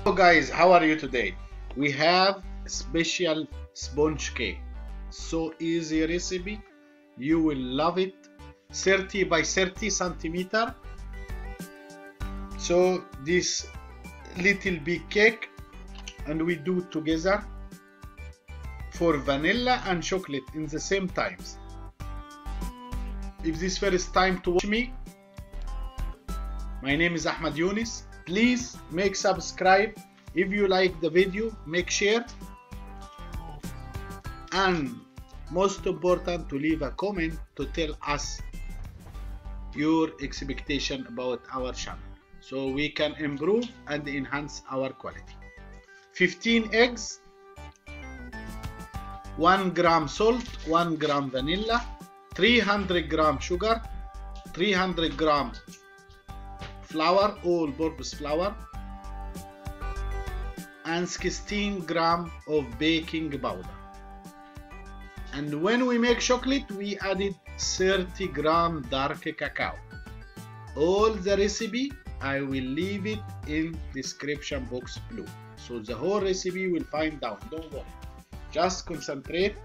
Hello guys, how are you today? We have special sponge cake. So easy recipe, you will love it. 30 by 30 centimeter. So this little big cake, and we do together for vanilla and chocolate in the same times. If this first time to watch me, my name is Ahmed Younes. Please make subscribe. If you like the video, make share. And most important, to leave a comment to tell us your expectation about our channel, so we can improve and enhance our quality. 15 eggs, 1 gram salt, 1 gram vanilla, 300 gram sugar, 300 gram flour, all-purpose flour, and 16 gram of baking powder. And when we make chocolate, we added 30 gram dark cacao. All the recipe, I will leave it in description box below. So the whole recipe will find down, don't worry. Just concentrate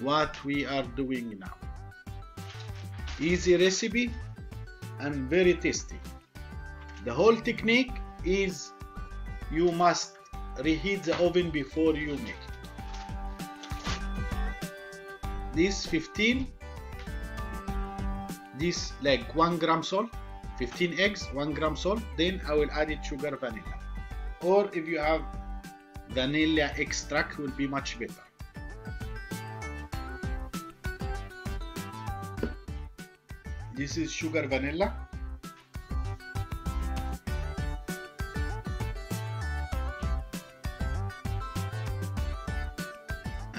what we are doing now. Easy recipe and very tasty. The whole technique is you must reheat the oven before you make it. This 15, this like 1 gram salt, 15 eggs, 1 gram salt, then I will add it sugar vanilla. Or if you have vanilla extract, will be much better. This is sugar vanilla.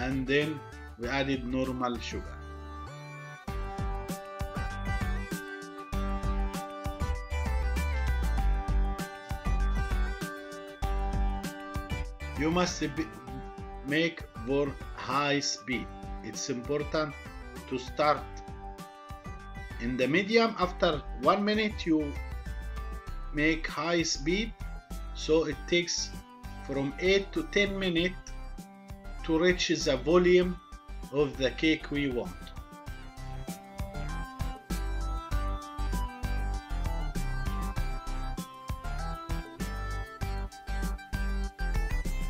And then we added normal sugar. You must make for high speed. It's important to start in the medium. After 1 minute you make high speed, so it takes from 8 to 10 minutes to reach the volume of the cake we want.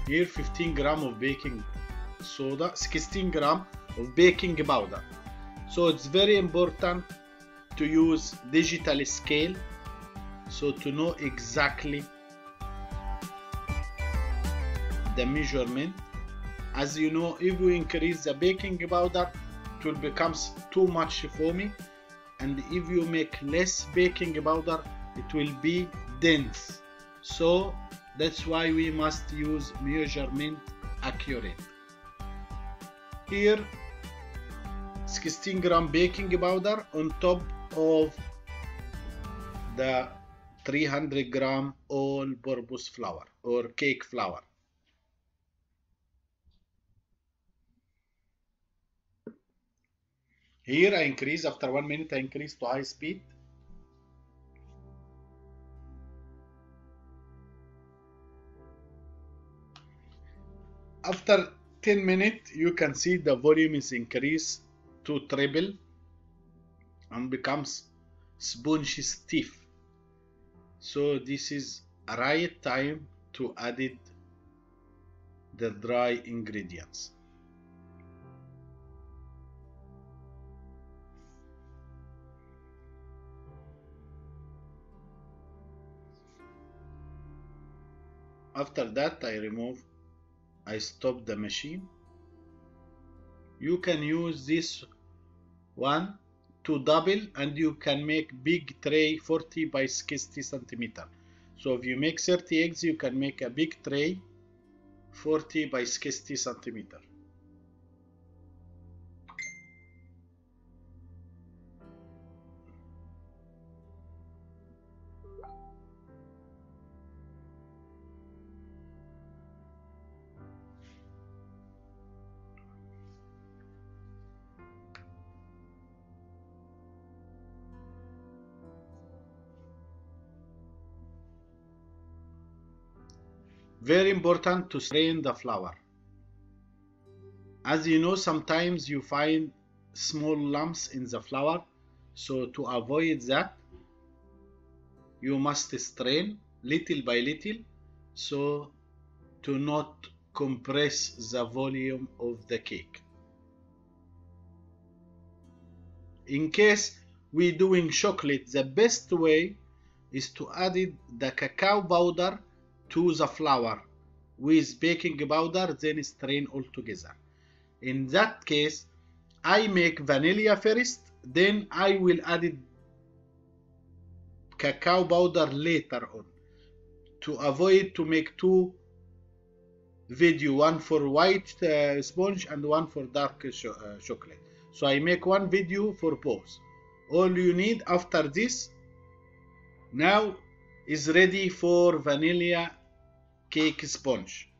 Here 15 gram of baking soda, 16 gram of baking powder. So it's very important to use digital scale, so to know exactly the measurement. As you know, if you increase the baking powder, it will become too much foamy, and if you make less baking powder, it will be dense. So that's why we must use measurement accurate. Here 16 gram baking powder on top of the 300 gram all-purpose flour or cake flour. Here I increase, after 1 minute I increase to high speed. After 10 minutes you can see the volume is increased to triple and becomes spongy stiff. So this is a right time to add the dry ingredients. After that I stop the machine. You can use this one to double, and you can make big tray 40 by 60 centimeter. So if you make 30 eggs, you can make a big tray 40 by 60 centimeter. Very important to strain the flour. As you know, sometimes you find small lumps in the flour, so to avoid that, you must strain little by little, so to not compress the volume of the cake. In case we're doing chocolate, the best way is to add the cacao powder to the flour with baking powder, then strain all together. In that case, I make vanilla first, then I will add cacao powder later on, to avoid to make two video, one for white sponge and one for dark chocolate. So I make one video for both. All you need after this now is ready for vanilla cake sponge.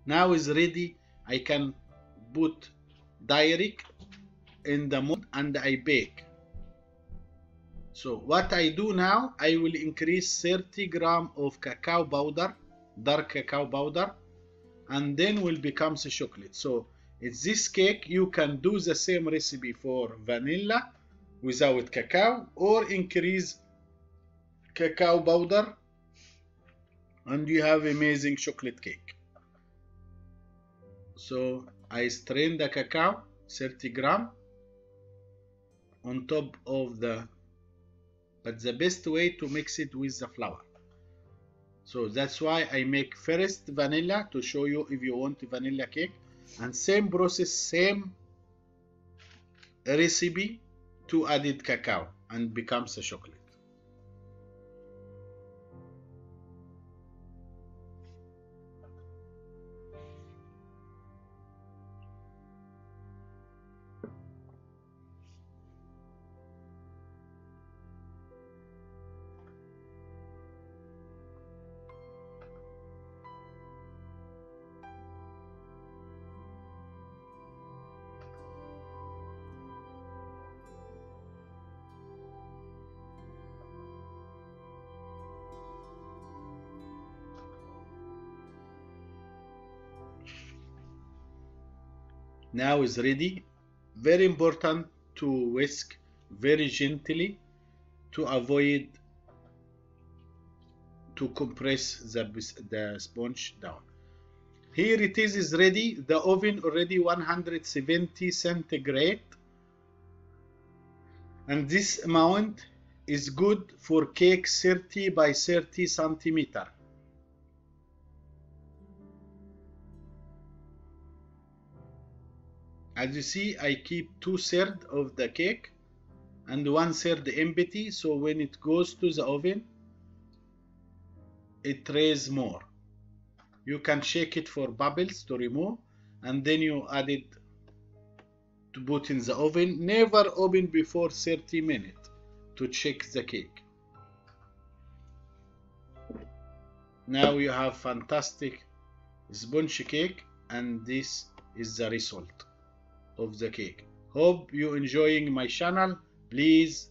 Now is ready. I can put direct in the mold and I bake. So what I do now, I will increase 30 grams of cacao powder, dark cacao powder, and then will become the chocolate. So it's this cake. You can do the same recipe for vanilla without cacao, or increase cacao powder, and you have amazing chocolate cake. So I strain the cacao, 30 grams on top of the, but the best way to mix it with the flour. So that's why I make first vanilla, to show you if you want vanilla cake, and same process, same recipe to added cacao and becomes a chocolate. Now is ready. Very important to whisk very gently to avoid to compress the sponge down. Here it is ready. The oven already 170 centigrade, and this amount is good for cake 30 by 30 centimeter. As you see, I keep 2/3 of the cake and 1/3 empty, so when it goes to the oven, it raises more. You can shake it for bubbles to remove, and then you add it to put in the oven. Never open before 30 minutes to check the cake. Now you have fantastic sponge cake, and this is the result of the cake. Hope you enjoying my channel. Please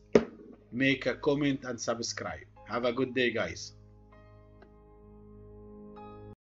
make a comment and subscribe. Have a good day, guys.